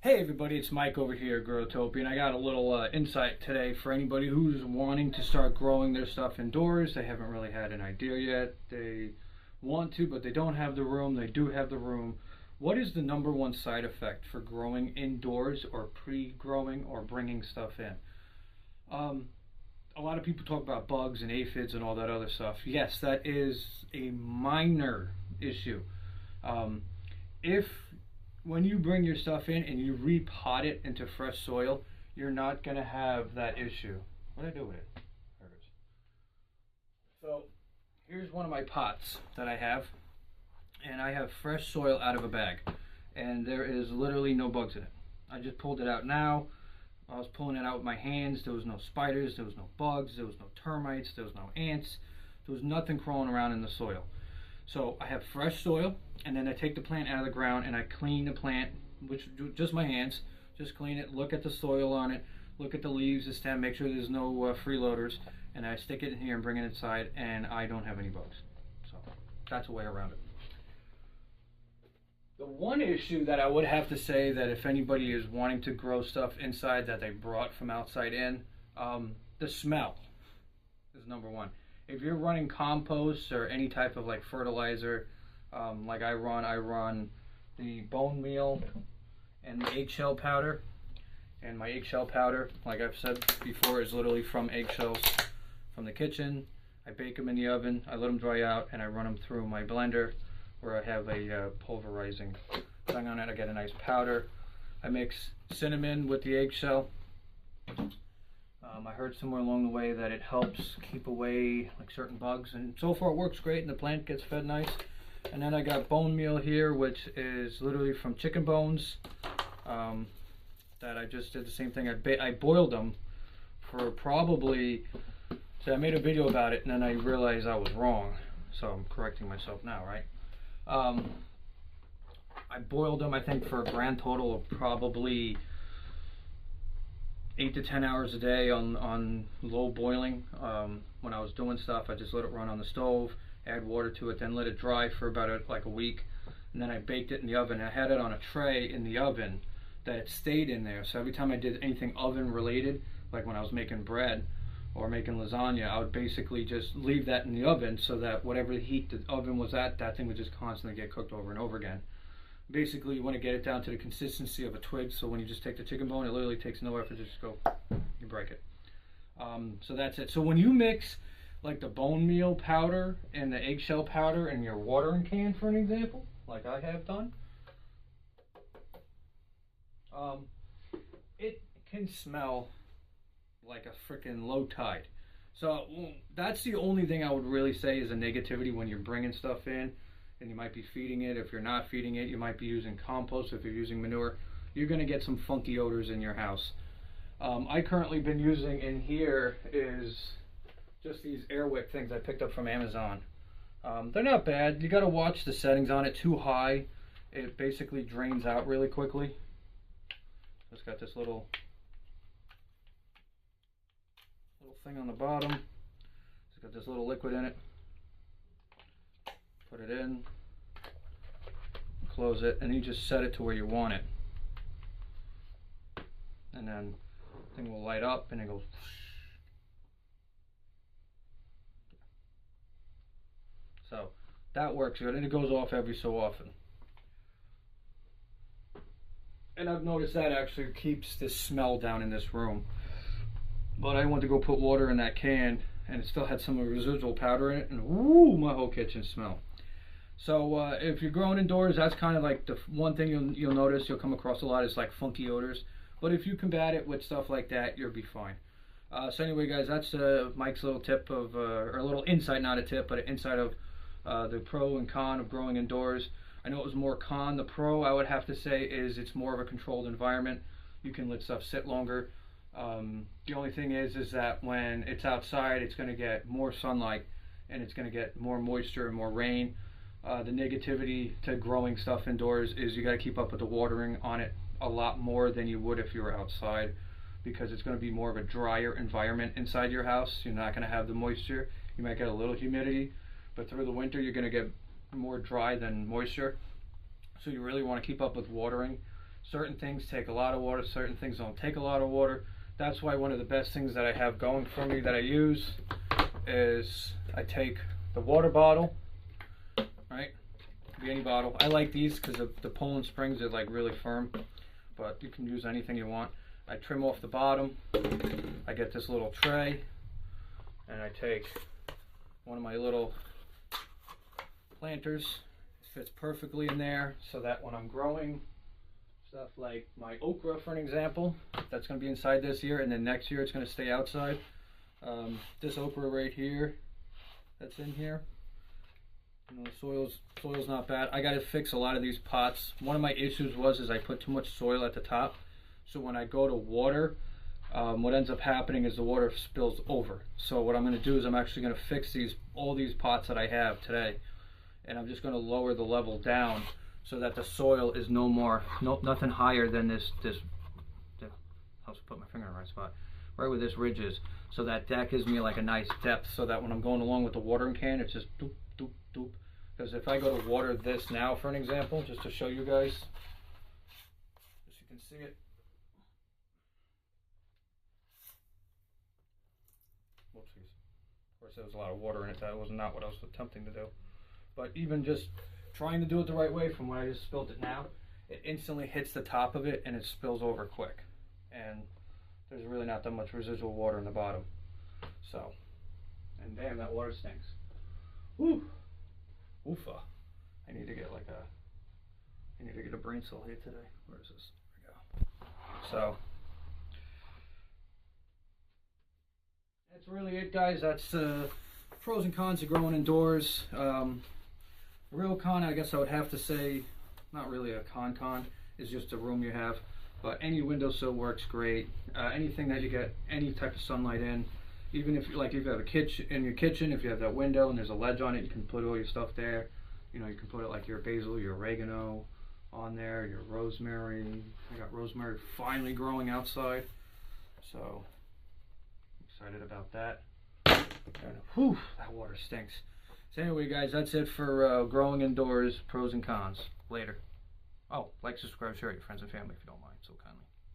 Hey everybody, it's Mike over here at Growtopia, and I got a little insight today for anybody who's wanting to start growing their stuff indoors. They haven't really had an idea yet. They want to, but they don't have the room. They do have the room. What is the number one side effect for growing indoors or pre-growing or bringing stuff in? A lot of people talk about bugs and aphids and all that other stuff. Yes, that is a minor issue. If when you bring your stuff in and you repot it into fresh soil, you're not going to have that issue. What did I do with it? There it is. So here's one of my pots that I have, and I have fresh soil out of a bag, and there is literally no bugs in it. I just pulled it out now. I was pulling it out with my hands. There was no spiders, there was no bugs, there was no termites, there was no ants, there was nothing crawling around in the soil. So I have fresh soil, and then I take the plant out of the ground and I clean the plant, which just my hands, just clean it, look at the soil on it, look at the leaves, the stem, make sure there's no freeloaders, and I stick it in here and bring it inside, and I don't have any bugs. So that's a way around it. The one issue that I would have to say that if anybody is wanting to grow stuff inside that they brought from outside in, the smell is number one. If you're running compost or any type of like fertilizer, like I run the bone meal and the eggshell powder. And my eggshell powder, like I've said before, is literally from eggshells from the kitchen. I bake them in the oven, I let them dry out, and I run them through my blender where I have a pulverizing thing on it. I get a nice powder. I mix cinnamon with the eggshell. I heard somewhere along the way that it helps keep away like certain bugs, and so far it works great, and the plant gets fed nice. And then I got bone meal here, which is literally from chicken bones, that I just did the same thing. I boiled them for probably, so I made a video about it and then I realized I was wrong, so I'm correcting myself now, right? I boiled them, I think, for a grand total of probably 8 to 10 hours a day on low boiling. When I was doing stuff, I just let it run on the stove, add water to it, then let it dry for about like a week, and then I baked it in the oven. I had it on a tray in the oven that it stayed in there, so every time I did anything oven related, like when I was making bread or making lasagna, I would basically just leave that in the oven so that whatever heat the oven was at, that thing would just constantly get cooked over and over again. Basically, you want to get it down to the consistency of a twig, so when you just take the chicken bone, it literally takes no effort to just go, you break it. So that's it. So when you mix like the bone meal powder and the eggshell powder in your watering can, for an example, like I have done, it can smell like a freaking low tide. So that's the only thing I would really say is a negativity when you're bringing stuff in. And you might be feeding it. If you're not feeding it, you might be using compost. If you're using manure, you're going to get some funky odors in your house. I currently been using in here is just these airwick things I picked up from Amazon. They're not bad. You got to watch the settings on it. Too high, it basically drains out really quickly. It's got this little thing on the bottom. It's got this little liquid in it. Put it in, close it, and you just set it to where you want it. And then the thing will light up and it goes. So that works good, and it goes off every so often. And I've noticed that actually keeps the smell down in this room. But I went to go put water in that can, and it still had some residual powder in it, and woo, my whole kitchen smelled. So if you're growing indoors, that's kind of like the one thing you'll notice. You'll come across a lot is like funky odors. But if you combat it with stuff like that, you'll be fine. So anyway, guys, that's Mike's little tip of, or a little insight, not a tip, but an insight of the pro and con of growing indoors. I know it was more con. The pro, I would have to say, is it's more of a controlled environment. You can let stuff sit longer. The only thing is that when it's outside, it's going to get more sunlight and it's going to get more moisture and more rain. The negativity to growing stuff indoors is you got to keep up with the watering on it a lot more than you would if you were outside, because it's going to be more of a drier environment inside your house. You're not going to have the moisture. You might get a little humidity, but through the winter you're going to get more dry than moisture. So you really want to keep up with watering. Certain things take a lot of water, certain things don't take a lot of water. That's why one of the best things that I have going for me that I use is I take the water bottle, right? Be any bottle. I like these because the Poland Springs are like really firm, but you can use anything you want. I trim off the bottom. I get this little tray, and I take one of my little planters. It fits perfectly in there so that when I'm growing stuff like my okra, for an example, that's going to be inside this year, and then next year it's going to stay outside. This okra right here, that's in here. You know, the soil's not bad. I got to fix a lot of these pots. One of my issues is I put too much soil at the top, so when I go to water, what ends up happening is the water spills over. So what I'm going to do is I'm actually going to fix all these pots that I have today, and I'm just going to lower the level down so that the soil is nothing higher than this helps put my finger in the right spot, right where this ridge is, so that gives me like a nice depth, so that when I'm going along with the watering can, it's just doop doop doop. Because if I go to water this now, for an example, just to show you guys, just so you can see it. Whoopsies. Of course, there was a lot of water in it. That was not what I was attempting to do. But even just trying to do it the right way, from when I just spilled it now, it instantly hits the top of it and it spills over quick. And there's really not that much residual water in the bottom. So, and damn, that water stinks. Woo! Oofa. I need to get a brain cell here today. Where is this? There we go. So, that's really it, guys. That's pros and cons of growing indoors. The real con, I guess I would have to say, not really a con, is just the room you have. But any windowsill works great. Anything that you get any type of sunlight in, even if you have a kitchen, in your kitchen, if you have that window and there's a ledge on it, you can put all your stuff there. You know, you can put it like your basil, your oregano on there, your rosemary. I got rosemary finally growing outside, so excited about that. And whew, that water stinks. So anyway, guys, that's it for growing indoors, pros and cons. Later. Oh, like, subscribe, share with your friends and family if you don't mind, so kindly.